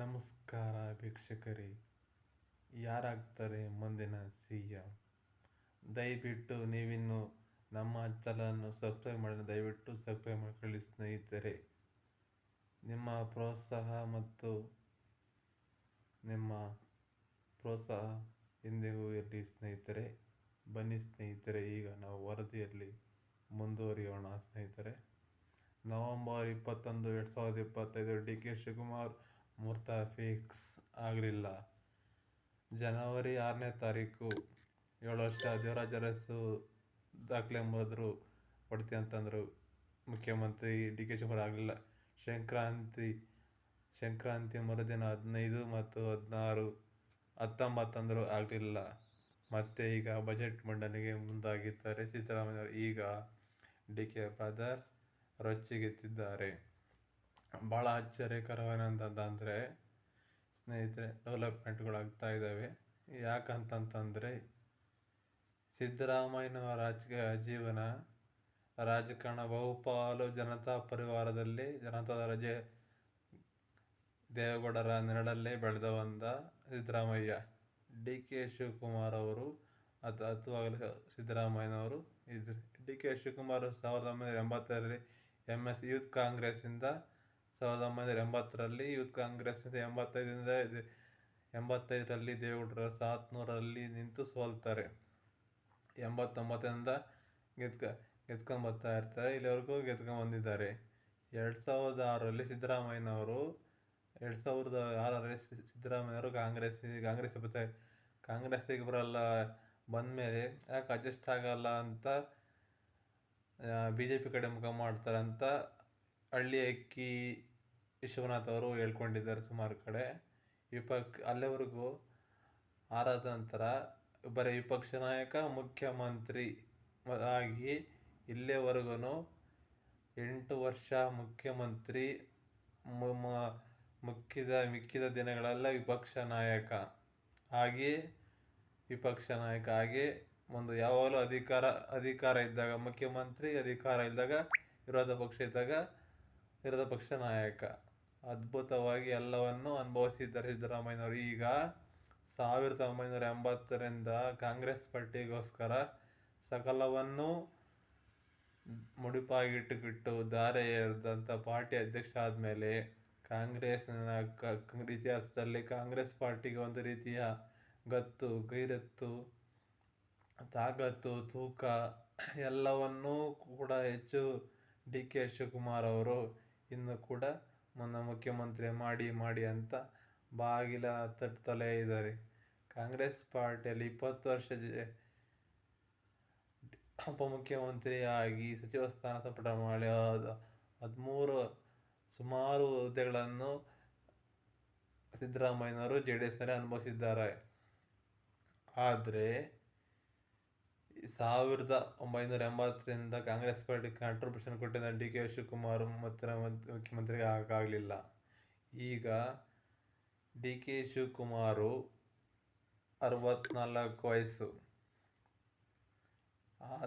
ನಮಸ್ಕಾರ ವೀಕ್ಷಕರೇ. ಯಾರಾಗ್ತಾರೆ ಮುಂದಿನ ಸಿ.ಎಂ? ದಯವಿಟ್ಟು ನೀವಿನ್ನು ನಮ್ಮ ಚಾನಲನ್ನು ಸಬ್ಸ್ಕ್ರೈಬ್ ಮಾಡಿ, ದಯವಿಟ್ಟು ಸಬ್ಸ್ಕ್ರೈಬ್ ಮಾಡಿಕೊಳ್ಳಿ ಸ್ನೇಹಿತರೆ. ನಿಮ್ಮ ಪ್ರೋತ್ಸಾಹ ಎಂದಿಗೂ ಇರಲಿ ಸ್ನೇಹಿತರೆ. ಬನ್ನಿ ಸ್ನೇಹಿತರೆ, ಈಗ ನಾವು ವರದಿಯಲ್ಲಿ ಮುಂದುವರಿಯೋಣ ಸ್ನೇಹಿತರೆ. ನವೆಂಬರ್ 21, 2025 ಡಿ.ಕೆ. ಶಿವಕುಮಾರ್ ಮುಹೂರ್ತ ಫಿಕ್ಸ್ ಆಗಲಿಲ್ಲ. ಜನವರಿ 6ನೇ ತಾರೀಕು 7 ವರ್ಷ ದೇವರಾಜ ಅರಸು ದಾಖಲೆ ಮುರಿದ್ರು ಕೊಡ್ತೀನಿ ಅಂತಂದ್ರು ಮುಖ್ಯಮಂತ್ರಿ ಡಿ.ಕೆ. ಶಿವಕುಮಾರ್. ಆಗಲಿಲ್ಲ. ಸಂಕ್ರಾಂತಿ ಮರುದಿನ 15 ಮತ್ತು 19 ಅಂದ್ರು, ಆಗಲಿಲ್ಲ. ಮತ್ತೆ ಈಗ ಬಜೆಟ್ ಮಂಡನೆಗೆ ಮುಂದಾಗಿದ್ದಾರೆ ಸಿದ್ದರಾಮಯ್ಯ. ಈಗ ಡಿ.ಕೆ. ಬ್ರದರ್ಸ್ ರೊಚ್ಚಿಗೆದ್ದಿದ್ದಾರೆ. ಬಹಳ ಆಶ್ಚರ್ಯಕರವೇನಂತಂದರೆ ಸ್ನೇಹಿತರೆ, ಡೆವಲಪ್ಮೆಂಟ್ಗಳು ಆಗ್ತಾ ಇದ್ದಾವೆ. ಯಾಕಂತಂದರೆ ಸಿದ್ದರಾಮಯ್ಯನವರ ರಾಜಕೀಯ ಜೀವನ, ರಾಜಕಾರಣ ಬಹುಪಾಲು ಜನತಾ ಪರಿವಾರದಲ್ಲಿ, ದೇವೇಗೌಡರ ನೆರಳಲ್ಲೇ ಬೆಳೆದ ಬಂದ ಸಿದ್ದರಾಮಯ್ಯ. ಡಿ.ಕೆ. ಶಿವಕುಮಾರ್ ಅವರು ಹತ್ತುವಾಗಲೇ ಸಿದ್ದರಾಮಯ್ಯನವರು ಇದ್ರು. ಡಿ.ಕೆ. ಶಿವಕುಮಾರ್ 1985ರಲ್ಲಿ ಎಂಎಸ್ ಯೂತ್ ಕಾಂಗ್ರೆಸ್ಸಿಂದ, 1980ರಲ್ಲಿ ಯೂತ್ ಕಾಂಗ್ರೆಸ್ಸಿಂದ, 85ರಲ್ಲಿ ದೇವೇಗೌಡರ 700ರಲ್ಲಿ ನಿಂತು ಸೋಲ್ತಾರೆ. 89ರಿಂದ ಗೆದ್ಕೊಂಡು ಬರ್ತಾ ಇರ್ತಾರೆ. ಇಲ್ಲಿವರೆಗೂ ಗೆದ್ಕೊಂಡು ಬಂದಿದ್ದಾರೆ. 2006ರಲ್ಲಿ ಸಿದ್ದರಾಮಯ್ಯನವರು ಕಾಂಗ್ರೆಸ್ಸಿಗೆ ಬರಲ್ಲ, ಬಂದಮೇಲೆ ಯಾಕೆ ಅಡ್ಜಸ್ಟ್ ಆಗಲ್ಲ ಅಂತ BJP ಕಡೆ ಮುಖ ಮಾಡ್ತಾರೆ ಅಂತ ಹಳ್ಳಿ ಅಕ್ಕಿ ವಿಶ್ವನಾಥ್ ಅವರು ಹೇಳ್ಕೊಂಡಿದ್ದಾರೆ ಸುಮಾರು ಕಡೆ. ಅಲ್ಲಿವರೆಗೂ ಆರಾದ ನಂತರ ಬರೀ ವಿಪಕ್ಷ ನಾಯಕ, ಮುಖ್ಯಮಂತ್ರಿ ಆಗಿ ಇಲ್ಲಿವರೆಗೂ 8 ವರ್ಷ ಮುಖ್ಯಮಂತ್ರಿ, ಮಿಕ್ಕಿದ ದಿನಗಳೆಲ್ಲ ವಿಪಕ್ಷ ನಾಯಕ ಆಗಿ ಒಂದು ಯಾವಾಗಲೂ ಅಧಿಕಾರ ಇದ್ದಾಗ ಮುಖ್ಯಮಂತ್ರಿ, ಅಧಿಕಾರ ಇದ್ದಾಗ ವಿರೋಧ ಪಕ್ಷ ನಾಯಕ. ಅದ್ಭುತವಾಗಿ ಎಲ್ಲವನ್ನೂ ಅನುಭವಿಸಿದ್ದಾರೆ ಸಿದ್ದರಾಮಯ್ಯನವರು. ಈಗ 1980ರಿಂದ ಕಾಂಗ್ರೆಸ್ ಪಾರ್ಟಿಗೋಸ್ಕರ ಸಕಲವನ್ನೂ ಮುಡಿಪಾಗಿಟ್ಟುಬಿಟ್ಟು ಧಾರೆ ಎರೆದಂಥ ಪಾರ್ಟಿ ಅಧ್ಯಕ್ಷ ಆದಮೇಲೆ ಕಾಂಗ್ರೆಸ್ಸಿನ ಇತಿಹಾಸದಲ್ಲಿ ಕಾಂಗ್ರೆಸ್ ಪಾರ್ಟಿಗೆ ಒಂದು ರೀತಿಯ ಗತ್ತು, ಗೈರತ್ತು, ತಾಕತ್ತು, ತೂಕ ಎಲ್ಲವನ್ನೂ ಕೂಡ ಹೆಚ್ಚು ಡಿ.ಕೆ. ಶಿವಕುಮಾರ್ ಅವರು ಇನ್ನೂ ಕೂಡ ಮುಖ್ಯಮಂತ್ರಿ ಮಾಡಿ ಅಂತ ಬಾಗಿಲ ತಟ್ಟುತ್ತಲೇ ಇದ್ದಾರೆ. ಕಾಂಗ್ರೆಸ್ ಪಾರ್ಟಿಯಲ್ಲಿ 20 ವರ್ಷ ಉಪಮುಖ್ಯಮಂತ್ರಿ ಆಗಿ, ಸಚಿವ ಸ್ಥಾನ ಸಂಪುಟ ಮಾಡಿ 13 ಸುಮಾರು ಹುದ್ದೆಗಳನ್ನು ಸಿದ್ದರಾಮಯ್ಯನವರು JDSನಲ್ಲಿ ಅನುಭವಿಸಿದ್ದಾರೆ. ಆದರೆ 1980ರಿಂದ ಕಾಂಗ್ರೆಸ್ ಪಾರ್ಟಿಗೆ ಕಾಂಟ್ರಿಬ್ಯೂಷನ್ ಕೊಟ್ಟಿದ್ದ ಡಿ.ಕೆ. ಶಿವಕುಮಾರ್ ಮುಖ್ಯಮಂತ್ರಿ ಆಗಲಿಲ್ಲ. ಈಗ ಡಿ.ಕೆ. ಶಿವಕುಮಾರ್ 64 ವಯಸ್ಸು,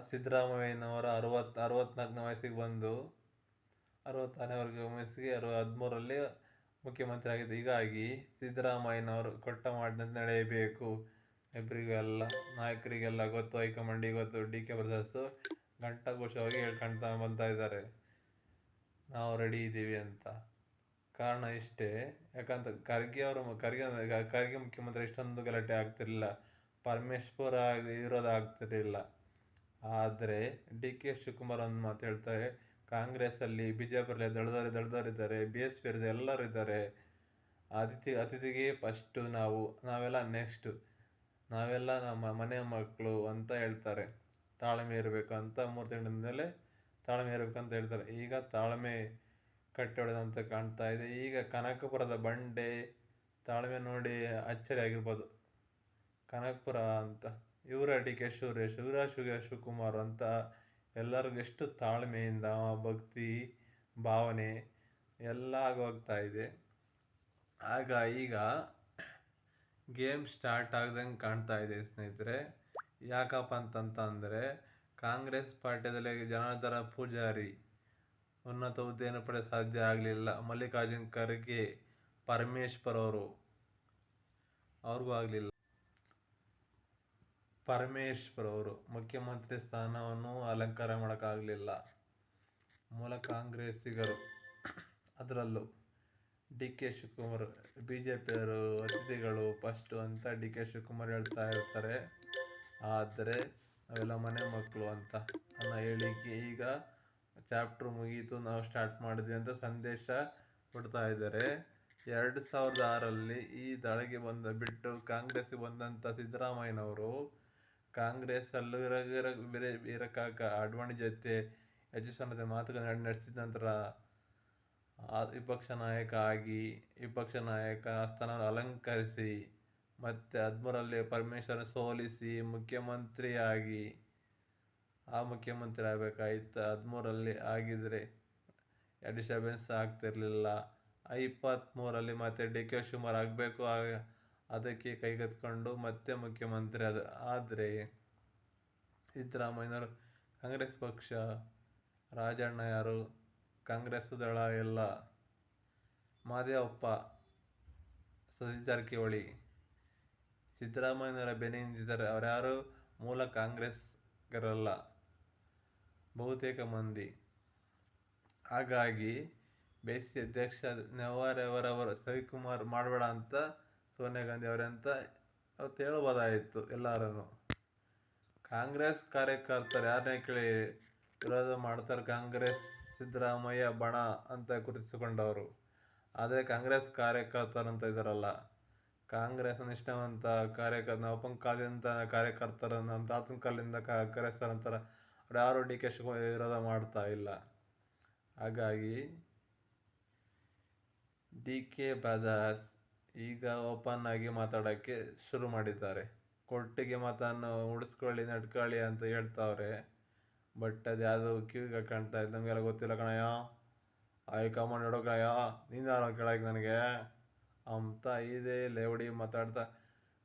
ಸಿದ್ದರಾಮಯ್ಯನವರ 64ನೇ ವಯಸ್ಸಿಗೆ ಬಂದು 66ನೇ ವಯಸ್ಸಿಗೆ 13ರಲ್ಲಿ ಮುಖ್ಯಮಂತ್ರಿ ಆಗಿದ್ದು. ಹೀಗಾಗಿ ಸಿದ್ದರಾಮಯ್ಯನವರು ಕೊಟ್ಟ ಮಾತಿನಂತೆ ನಡೆಯಬೇಕು. ಇಬ್ಬರಿಗೆಲ್ಲ ನಾಯಕರಿಗೆಲ್ಲ ಗೊತ್ತು, ಹೈಕಮಾಂಡಿಗೆ ಗೊತ್ತು. ಡಿ.ಕೆ. ಬ್ರದರ್ಸು ಘಂಟಾಘೋಷವಾಗಿ ಹೇಳ್ಕೊಳ್ತಾ ಬರ್ತಾ ಇದ್ದಾರೆ, ನಾವು ರೆಡಿ ಇದ್ದೀವಿ ಅಂತ. ಕಾರಣ ಇಷ್ಟೇ, ಯಾಕಂತ ಖರ್ಗೆ ಮುಖ್ಯಮಂತ್ರಿ ಇಷ್ಟೊಂದು ಗಲಾಟೆ ಆಗ್ತಿರಲಿಲ್ಲ, ಪರಮೇಶ್ವರ ವಿರೋಧ ಆಗ್ತಿರಲಿಲ್ಲ. ಆದರೆ ಡಿ.ಕೆ. ಶಿವಕುಮಾರ್ ಒಂದು ಮಾತು ಹೇಳ್ತಾರೆ, ಕಾಂಗ್ರೆಸ್ಸಲ್ಲಿ ಬಿಜೆಪಿಯಲ್ಲಿ ದಳದವರಿದ್ದಾರೆ, BSP ಎಲ್ಲರೂ ಇದ್ದಾರೆ. ಅತಿಥಿಗೆ ಫಸ್ಟು, ನಾವೆಲ್ಲ ನೆಕ್ಸ್ಟು, ನಾವೆಲ್ಲ ನಮ್ಮ ಮನೆ ಮಕ್ಕಳು ಅಂತ ಹೇಳ್ತಾರೆ. ತಾಳ್ಮೆ ಇರಬೇಕು ಅಂತ 3 ತಿಂಗಳಿಂದಲೇ ತಾಳ್ಮೆ ಇರಬೇಕಂತ ಹೇಳ್ತಾರೆ. ಈಗ ತಾಳ್ಮೆ ಕಟ್ಟಿ ಹೊಡೆದಂತೆ ಕಾಣ್ತಾ ಇದೆ. ಈಗ ಕನಕಪುರದ ಬಂಡೆ ತಾಳ್ಮೆ ನೋಡಿ ಅಚ್ಚರಿ ಆಗಿರ್ಬೋದು. ಕನಕಪುರ ಅಂತ ಇವರ ಡಿ.ಕೆ. ಸುರೇಶ್, ಇವರ ಶಿವಕುಮಾರ್ ಅಂತ ಎಲ್ಲರಿಗೂ ಎಷ್ಟು ತಾಳ್ಮೆಯಿಂದ, ಭಕ್ತಿ ಭಾವನೆ ಎಲ್ಲ ಆಗೋಗ್ತಾ ಇದೆ. ಆಗ ಈಗ ಗೇಮ್ ಸ್ಟಾರ್ಟ್ ಆಗ್ದಂಗೆ ಕಾಣ್ತಾ ಇದೆ ಸ್ನೇಹಿತರೆ. ಯಾಕಪ್ಪ ಅಂತಂದರೆ ಕಾಂಗ್ರೆಸ್ ಪಾರ್ಟಿಯಲ್ಲಿ ಜನಾರ್ದನ ಪೂಜಾರಿ ಉನ್ನತ ಹುದ್ದೆಯನ್ನು ಪಡೆಯಲು ಸಾಧ್ಯ ಆಗಲಿಲ್ಲ. ಮಲ್ಲಿಕಾರ್ಜುನ್ ಖರ್ಗೆ ಪರಮೇಶ್ವರ್ ಅವ್ರಿಗೂ ಆಗಲಿಲ್ಲ. ಪರಮೇಶ್ವರ್ ಅವರು ಮುಖ್ಯಮಂತ್ರಿ ಸ್ಥಾನವನ್ನು ಅಲಂಕಾರ ಮಾಡೋಕ್ಕಾಗಲಿಲ್ಲ. ಮೂಲ ಕಾಂಗ್ರೆಸ್ಸಿಗರು, ಅದರಲ್ಲೂ D K Shivakumar, B J ಪಿಯವರು ಅತಿಥಿಗಳು ಫಸ್ಟು ಅಂತ ಡಿ ಕೆ ಶಿವಕುಮಾರ್ ಹೇಳ್ತಾ ಇರ್ತಾರೆ. ಆದರೆ ನಾವೆಲ್ಲ ಮನೆ ಮಕ್ಕಳು ಅಂತ ಅನ್ನೋ ಹೇಳಿಕೆ ಈಗ ಚಾಪ್ಟರ್ ಮುಗೀತು, ನಾವು ಸ್ಟಾರ್ಟ್ ಮಾಡಿದ್ವಿ ಅಂತ ಸಂದೇಶ ಕೊಡ್ತಾ ಇದ್ದಾರೆ. 2006ರಲ್ಲಿ ಈ ದಾಳಿಗೆ ಬಿಟ್ಟು ಕಾಂಗ್ರೆಸ್ಗೆ ಬಂದಂಥ ಸಿದ್ದರಾಮಯ್ಯನವರು ಕಾಂಗ್ರೆಸ್ಸಲ್ಲೂ ಇರಕ್ಕಾಗ ಅಡ್ವಾಣಿ ಜೊತೆ ಯಶಸ್ವನ್ನತೆ ಮಾತುಕತೆ ನಡೆಸಿದ ನಂತರ ವಿಪಕ್ಷ ನಾಯಕ ಆಗಿ ವಿಪಕ್ಷ ನಾಯಕ ಸ್ಥಾನವನ್ನು ಅಲಂಕರಿಸಿ ಮತ್ತೆ 2013ರಲ್ಲಿ ಪರಮೇಶ್ವರ ಸೋಲಿಸಿ ಮುಖ್ಯಮಂತ್ರಿ ಆಗಬೇಕಾಗಿತ್ತು. 2013ರಲ್ಲಿ ಆಗಿದ್ರೆ ಡಿಸ್ಟರ್ಬೆನ್ಸ್ ಆಗ್ತಿರ್ಲಿಲ್ಲ. 2023ರಲ್ಲಿ ಮತ್ತೆ ಡಿ ಕೆ ಶಿವಕುಮಾರ್ ಆಗಬೇಕು, ಅದಕ್ಕೆ ಕೈಗೆತ್ಕೊಂಡು ಮತ್ತೆ ಮುಖ್ಯಮಂತ್ರಿ ಆದರೆ ಸಿದ್ದರಾಮಯ್ಯನವರು ಕಾಂಗ್ರೆಸ್ ಪಕ್ಷ, ರಾಜಣ್ಣ ಯಾರು, ಕಾಂಗ್ರೆಸ್ ದಳ ಎಲ್ಲ, ಮಾದೇವಪ್ಪ, ಸತೀಶ್ ಜಾರಕಿಹೊಳಿ ಸಿದ್ದರಾಮಯ್ಯನವರ ಬೆನ್ನು ನಿಂತಿದ್ದಾರೆ. ಅವರ್ಯಾರು ಮೂಲ ಕಾಂಗ್ರೆಸ್ಗರಲ್ಲ ಬಹುತೇಕ ಮಂದಿ. ಹಾಗಾಗಿ ಬೇಸಿಗೆ ಅಧ್ಯಕ್ಷ ನೆವರೆವರವರು ಸವಿಕುಮಾರ್ ಮಾಡಬೇಡ ಅಂತ ಸೋನಿಯಾ ಗಾಂಧಿ ಅವರಂತ ಅವತ್ತು ಹೇಳ್ಬೋದಾಯಿತು ಎಲ್ಲರೂ. ಕಾಂಗ್ರೆಸ್ ಕಾರ್ಯಕರ್ತರು ಯಾರನ್ನೇ ಕೇಳಿ ವಿರೋಧ ಮಾಡ್ತಾರೆ. ಕಾಂಗ್ರೆಸ್ ಸಿದ್ದರಾಮಯ್ಯ ಬಣ ಅಂತ ಗುರುತಿಸಿಕೊಂಡವರು. ಆದರೆ ಕಾಂಗ್ರೆಸ್ ಕಾರ್ಯಕರ್ತರಂತ ಇದ್ದಾರಲ್ಲ, ಕಾಂಗ್ರೆಸ್ ನಿಷ್ಠಾವಂತ ಕಾರ್ಯಕರ್ತ, ನವಪಂಥಕಾಲದಿಂದ ಕಾರ್ಯಕರ್ತರನ್ನು, ನಮ್ಮ ತಾತನ ಕಾಲದಿಂದ ಕಾರ್ಯಕರ್ತರಂತಾರೆ. ಅವ್ರು ಯಾರು ಡಿ ಕೆ ಶಿವಕುಮಾರ್ ವಿರೋಧ ಮಾಡ್ತಾ ಇಲ್ಲ. ಹಾಗಾಗಿ ಡಿ ಕೆ ಬ್ರದರ್ಸ್ ಈಗ ಓಪನ್ ಆಗಿ ಮಾತಾಡೋಕ್ಕೆ ಶುರು ಮಾಡಿದ್ದಾರೆ. ಕೊಟ್ಟಿಗೆ ಮತವನ್ನು ಉಳಿಸ್ಕೊಳ್ಳಿ, ನಡ್ಕೊಳ್ಳಿ ಅಂತ ಹೇಳ್ತಾವ್ರೆ. ಬಟ್ ಅದು ಯಾವುದು ಕಿವಿಗೆ ಕಾಣ್ತಾ ಇದೆ, ನಮಗೆಲ್ಲ ಗೊತ್ತಿಲ್ಲ ಕಣಯ್ಯ, ಹೈಕಮಾಂಡ್ ಹೇಳೋ ಕಣಯ್ಯ, ನೀನು ಯಾರೋ ಕೇಳಕ್ಕೆ ನನಗೆ ಅಂತ ಇದೇ ಲೇವಡಿ ಮಾತಾಡ್ತಾ.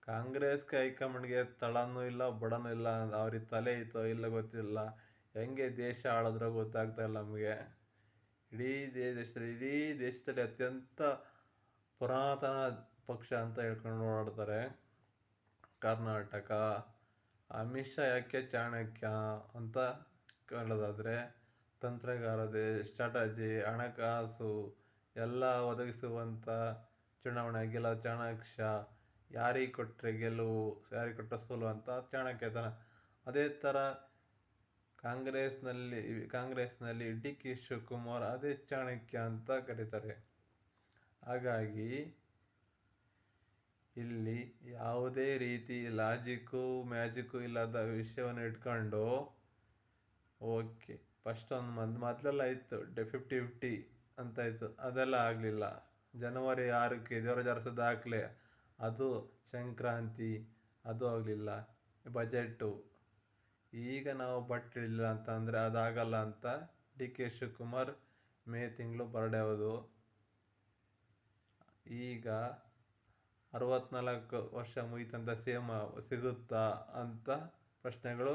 ಕಾಂಗ್ರೆಸ್ಗೆ ಹೈಕಮಾಂಡ್ಗೆ ತಳನೂ ಇಲ್ಲ ಬುಡನೂ ಇಲ್ಲ. ಅವ್ರಿಗೆ ತಲೆ ಇತ್ತೋ ಇಲ್ಲ ಗೊತ್ತಿಲ್ಲ. ಹೆಂಗೆ ದೇಶ ಆಳಿದ್ರೋ ಗೊತ್ತಾಗ್ತಾ ಇಲ್ಲ ನಮಗೆ. ಇಡೀ ದೇಶದಲ್ಲಿ ಅತ್ಯಂತ ಪುರಾತನ ಪಕ್ಷ ಅಂತ ಹೇಳ್ಕೊಂಡು ಓಡಾಡ್ತಾರೆ ಕರ್ನಾಟಕ. ಅಮಿತ್ ಶಾ ಯಾಕೆ ಚಾಣಕ್ಯ ಅಂತ ಕೇಳೋದಾದರೆ, ತಂತ್ರಗಾರತೆ, ಸ್ಟ್ರಾಟಜಿ, ಹಣಕಾಸು ಎಲ್ಲ ಒದಗಿಸುವಂಥ ಚುನಾವಣೆ ಗೆಲ್ಲೋ ಚಾಣಕ್ಯ. ಯಾರಿಗೆ ಕೊಟ್ಟರೆ ಗೆಲುವು, ಯಾರಿಗೆ ಕೊಟ್ಟರೆ ಸೋಲು ಅಂತ ಚಾಣಕ್ಯತನ. ಅದೇ ಥರ ಕಾಂಗ್ರೆಸ್ನಲ್ಲಿ ಡಿ ಕೆ ಶಿವಕುಮಾರ್ ಅದೇ ಚಾಣಕ್ಯ ಅಂತ ಕರೀತಾರೆ. ಹಾಗಾಗಿ ಇಲ್ಲಿ ಯಾವುದೇ ರೀತಿ ಲಾಜಿಕ್ಕು ಮ್ಯಾಜಿಕ್ಕು ಇಲ್ಲದ ವಿಷಯವನ್ನು ಇಟ್ಕೊಂಡು ಓಕೆ ಫಸ್ಟ್ ಮೊದಲೆಲ್ಲ ಇತ್ತು 50-50 ಅಂತ ಇತ್ತು, ಅದೆಲ್ಲ ಆಗಲಿಲ್ಲ. ಜನವರಿ 6ಕ್ಕೆ ದೇವರಾಜ ಅರಸು ದಾಖಲೆ, ಅದು ಸಂಕ್ರಾಂತಿ, ಅದು ಆಗಲಿಲ್ಲ. ಬಜೆಟ್ಟು ಈಗ ನಾವು ಬಟ್ಟಿಲ್ಲ ಅಂತಂದರೆ ಅದಾಗಲ್ಲ ಅಂತ ಡಿ ಕೆ ಶಿವಕುಮಾರ್ ಮೇ ತಿಂಗಳು ಬರಡೇವುದು. ಈಗ 64 ವರ್ಷ ಮುಗಿತಂತ ಸೇಮ ಸಿಗುತ್ತಾ ಅಂತ ಪ್ರಶ್ನೆಗಳು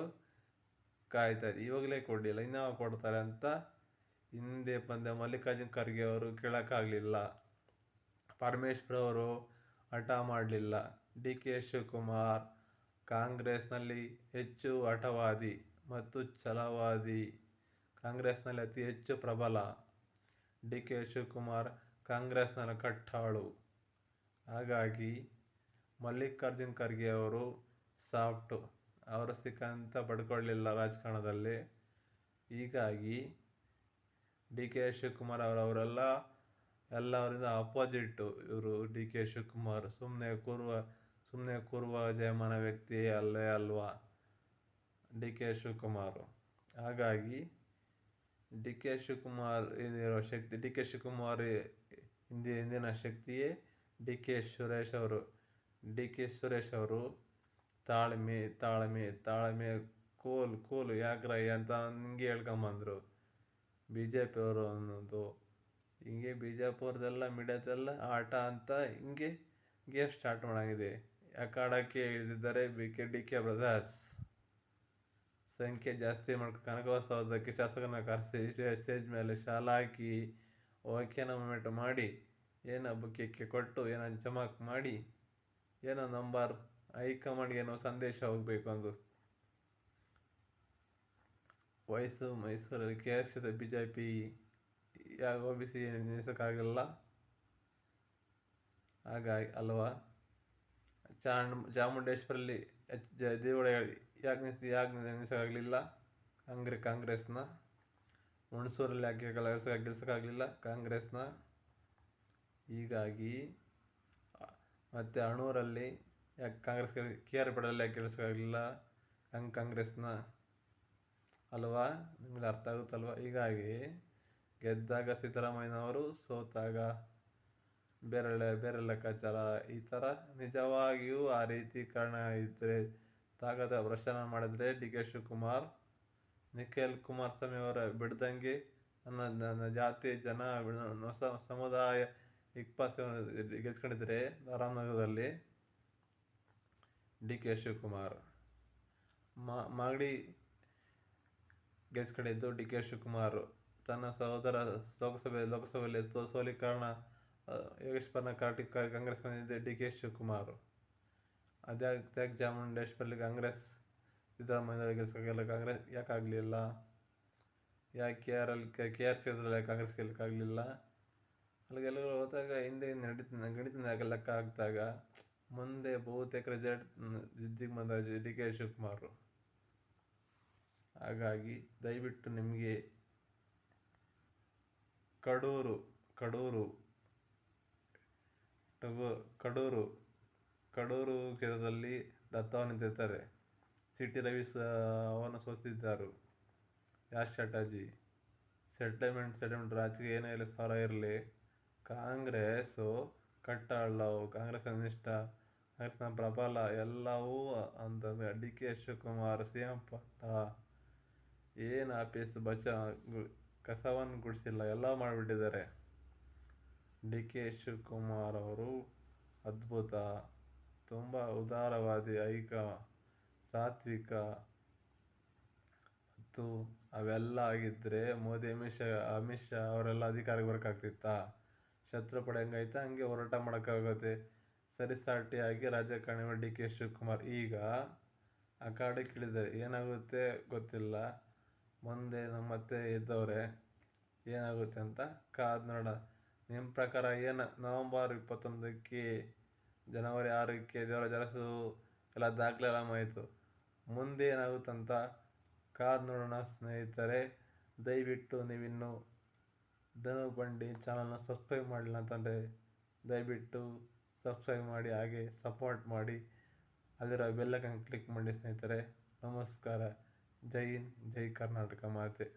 ಕಾಯ್ತಾ ಇದೆ. ಇವಾಗಲೇ ಕೊಡಲಿಲ್ಲ, ಇನ್ನೂ ಕೊಡ್ತಾರೆ ಅಂತ ಹಿಂದೆ ಬಂದ ಮಲ್ಲಿಕಾರ್ಜುನ್ ಖರ್ಗೆ ಅವರು ಕೇಳೋಕ್ಕಾಗಲಿಲ್ಲ. ಪರಮೇಶ್ವರ್ ಅವರು ಹಠ ಮಾಡಲಿಲ್ಲ. ಡಿ ಕೆ ಶಿವಕುಮಾರ್ ಕಾಂಗ್ರೆಸ್ನಲ್ಲಿ ಹೆಚ್ಚು ಹಠವಾದಿ ಮತ್ತು ಛಲವಾದಿ, ಕಾಂಗ್ರೆಸ್ನಲ್ಲಿ ಅತಿ ಹೆಚ್ಚು ಪ್ರಬಲ. ಡಿ ಕೆ ಶಿವಕುಮಾರ್ ಕಾಂಗ್ರೆಸ್ನ ಕಟ್ಟಾಳು. ಹಾಗಾಗಿ ಮಲ್ಲಿಕಾರ್ಜುನ್ ಖರ್ಗೆ ಅವರು ಸಾಫ್ಟು, ಅವರು ಸಿಕ್ಕಂತ ಪಡ್ಕೊಳ್ಳಿಲ್ಲ ರಾಜಕಾರಣದಲ್ಲಿ. ಹೀಗಾಗಿ ಡಿ ಕೆ ಶಿವಕುಮಾರ್ ಎಲ್ಲರಿಂದ ಅಪೋಸಿಟ್ಟು ಇವರು. ಡಿ ಕೆ ಶಿವಕುಮಾರ್ ಸುಮ್ಮನೆ ಕೂರುವ ಜಯಮಾನ ವ್ಯಕ್ತಿ ಅಲ್ಲೇ ಅಲ್ವಾ ಡಿ ಕೆ ಶಿವಕುಮಾರ್. ಹಾಗಾಗಿ ಡಿ ಕೆ ಶಿವಕುಮಾರ್ ಏನಿರೋ ಶಕ್ತಿ, ಡಿ ಕೆ ಶಿವಕುಮಾರ್ ಹಿಂದಿನ ಶಕ್ತಿಯೇ ಡಿ ಕೆ ಸುರೇಶ್ ಅವರು. ಡಿ ಕೆ ಸುರೇಶ್ ಅವರು ತಾಳ್ಮೆ ಕೂಲು ಯಾಕ್ರಯ್ಯ ಅಂತ ಹಿಂಗೆ ಹೇಳ್ಕೊಂಬಂದರು ಬಿ ಜೆ ಪಿಯವರು ಅನ್ನೋದು. ಹಿಂಗೆ ಬಿಜಾಪುರದೆಲ್ಲ ಮೀಡಿಯಾದೆಲ್ಲ ಆಟ ಅಂತ ಹಿಂಗೆ ಗೇಮ್ ಸ್ಟಾರ್ಟ್ ಮಾಡಾಗಿದೆ. ಅಖಾಡಕ್ಕೆ ಇಳಿದಿದ್ದಾರೆ ಡಿ ಕೆ ಬ್ರದರ್ಸ್. ಸಂಖ್ಯೆ ಜಾಸ್ತಿ ಕನಕವಸವದಕ್ಕೆ ಶಾಸಕರನ್ನ ಕರೆಸಿ ಸ್ಟೇಜ್ ಮೇಲೆ ಶಾಲ ಹಾಕಿ ಓಕೆನ ಮೂಮೆಂಟ್ ಮಾಡಿ ಏನೋ ಕೇಕ್ ಕೊಟ್ಟು ಏನೋ ಜಮಾಕ್ ಮಾಡಿ ಏನೋ ನಂಬರ್ ಹೈಕಮಾಂಡ್ಗೆ ಏನೋ ಸಂದೇಶ ಹೋಗಬೇಕು ಅಂದು ಮೈಸೂರಲ್ಲಿ ಕ್ಷೇತ್ರದ BJP ಯಾವ OBC ನಿಲ್ಲಿಸೋಕ್ಕಾಗಲ್ಲ ಹಾಗಾಗಿ ಅಲ್ವಾ. ಚಾಮುಂಡೇಶ್ವರಲ್ಲಿ ದೇವಳ ಯಾಕೆ ನಿಲ್ಲಿಸೋಕ್ಕಾಗಲಿಲ್ಲ ಕಾಂಗ್ರೆಸ್ನ. ಹುಣಸೂರಲ್ಲಿ ಯಾಕೆ ಗೆಲ್ಸೋಕ್ಕಾಗಲಿಲ್ಲ ಕಾಂಗ್ರೆಸ್ನ. ಹೀಗಾಗಿ ಮತ್ತು ಅಣೂರಲ್ಲಿ ಯಾಕೆ ಕಾಂಗ್ರೆಸ್ KR ಪೇಟೆಯಲ್ಲಿ ಯಾಕೆ ಗೆಲ್ಸೋಕ್ಕಾಗಲಿಲ್ಲ ಕಾಂಗ್ರೆಸ್ನ ಅಲ್ವಾ. ನಿಮಗೆ ಅರ್ಥ ಆಗುತ್ತಲ್ವ. ಹೀಗಾಗಿ ಗೆದ್ದಾಗ ಸಿದ್ದರಾಮಯ್ಯನವರು, ಸೋತಾಗ ಬೇರೆ ಲೆಕ್ಕಾಚಾರ. ಈ ಥರ ನಿಜವಾಗಿಯೂ ಆ ರೀತಿ ಕಾರಣ ಇದ್ದರೆ ತಾಗದ ಪ್ರಶ್ನೆ ಮಾಡಿದ್ರೆ DK ಶಿವಕುಮಾರ್, ನಿಖಿಲ್ ಕುಮಾರಸ್ವಾಮಿ ಅವರ ಬಿಡ್ದಂಗೆ ನನ್ನ ಜಾತಿ ಜನ ಹೊಸ ಸಮುದಾಯ 20 ಗೆಲ್ಸ್ಕೊಂಡಿದ್ರೆ ರಾಮನಗರದಲ್ಲಿ DK ಶಿವಕುಮಾರ್. ಮಾಗಡಿ ಗೆಲ್ಸ್ಕೊಂಡಿದ್ದು DK ಶಿವಕುಮಾರ್. ತನ್ನ ಸಹೋದರ ಲೋಕಸಭೆಯಲ್ಲಿ ಸೋಲಿಗೆ ಕಾರಣ ಯೋಗೇಶ್ವರನ ಕಾಂಗ್ರೆಸ್ ಬಂದಿದ್ದೆ DK ಶಿವಕುಮಾರ್. ಅದ್ಯಾಕೆ ಚಾಮುಂಡೇಶ್ವರಲ್ಲಿ ಕಾಂಗ್ರೆಸ್ ಸಿದ್ದರಾಮಯ್ಯ ಗೆಲ್ಸೋಕ್ಕಾಗಲ್ಲ ಕಾಂಗ್ರೆಸ್ ಯಾಕಾಗಲಿಲ್ಲ. ಯಾಕೆ KR ಕ್ಷೇತ್ರದಲ್ಲಿ ಕಾಂಗ್ರೆಸ್ ಗೆಲ್ಲಕ್ಕಾಗಲಿಲ್ಲ. ಅಲ್ಲಿಗೆಲ್ಲ ಹೋದಾಗ ಹಿಂದೆ ಗಣಿತ ಲೆಕ್ಕ ಹಾಕಿದಾಗ ಮುಂದೆ ಬಹುತೇಕ ರಿಸಲ್ಟ್ ಜಿದ್ದಿಗೆ ಬಂದ DK ಶಿವಕುಮಾರ್. ಹಾಗಾಗಿ ದಯವಿಟ್ಟು ನಿಮಗೆ ಕಡೂರು ಕ್ಷೇತ್ರದಲ್ಲಿ ದತ್ತವನ್ನು ನಿಂತಿರ್ತಾರೆ. CT ರವಿ ಅವನ್ನು ಸೋತಿದ್ದರು. ಯಾಶ್ ಚಾಟರ್ಜಿ ಸೆಟಲ್ಮೆಂಟ್ ರಾಜಕೀಯ ಏನೇ ಇರಲಿ ಸಾರ ಇರಲಿ, ಕಾಂಗ್ರೆಸ್ಸು ಕಟ್ಟಳ್ಳವು, ಕಾಂಗ್ರೆಸ್ ನಿಷ್ಠ, ಕಾಂಗ್ರೆಸ್ನ ಪ್ರಬಲ ಎಲ್ಲವೂ ಅಂತಂದರೆ DK ಶಿವಕುಮಾರ್ CM ಪಟ್ಟ ಏನು ಆಫೀಸ್ ಕಸವನ್ನು ಗುಡಿಸಿಲ್ಲ, ಎಲ್ಲ ಮಾಡಿಬಿಟ್ಟಿದ್ದಾರೆ. DK ಶಿವಕುಮಾರ್ ಅವರು ಅದ್ಭುತ, ತುಂಬ ಉದಾರವಾದಿ, ಸಾತ್ವಿಕ. ಮತ್ತು ಅವೆಲ್ಲ ಆಗಿದ್ದರೆ ಮೋದಿ ಅಮಿತ್ ಶಾ ಅವರೆಲ್ಲ ಅಧಿಕಾರಕ್ಕೆ ಬರೋಕ್ಕಾಗ್ತಿತ್ತಾ. ಶತ್ರುಪಡೆ ಹೆಂಗೈತೆ ಹಂಗೆ ಹೋರಾಟ ಮಾಡೋಕ್ಕಾಗುತ್ತೆ. ಸರಿಸಾಟಿಯಾಗಿ ರಾಜಕಾರಣಿ DK ಶಿವಕುಮಾರ್ ಈಗ ಅಖಾಡಕ್ಕಿಳಿದರೆ ಏನಾಗುತ್ತೆ ಗೊತ್ತಿಲ್ಲ. ಮುಂದೆ ಮತ್ತೆ ಇದ್ದವ್ರೆ ಏನಾಗುತ್ತೆ ಅಂತ ಕಾದು ನೋಡೋಣ. ನಿಮ್ಮ ಪ್ರಕಾರ ಏನು ನವೆಂಬರ್ 21ಕ್ಕೆ ಜನವರಿ 6ಕ್ಕೆ ದೇವರ ಜಲಸು ಎಲ್ಲ ದಾಖಲೆ ಆಯಿತು. ಮುಂದೆ ಏನಾಗುತ್ತಂತ ಕಾದು ನೋಡೋಣ ಸ್ನೇಹಿತರೆ. ದಯವಿಟ್ಟು ನೀವಿನ್ನು ಧನುಬಂಡಿ ಚಾನಲ್ನ ಸಬ್ಸ್ಕ್ರೈಬ್ ಮಾಡಿಲ್ಲ ಅಂತಂದರೆ ದಯವಿಟ್ಟು ಸಬ್ಸ್ಕ್ರೈಬ್ ಮಾಡಿ, ಹಾಗೆ ಸಪೋರ್ಟ್ ಮಾಡಿ, ಅಲ್ಲಿರೋ ಬೆಲ್ಲೈಕನ್ ಕ್ಲಿಕ್ ಮಾಡಿ ಸ್ನೇಹಿತರೆ. ನಮಸ್ಕಾರ. ಜೈ ಹಿಂದ್, ಜೈ ಕರ್ನಾಟಕ ಮಾತೆ.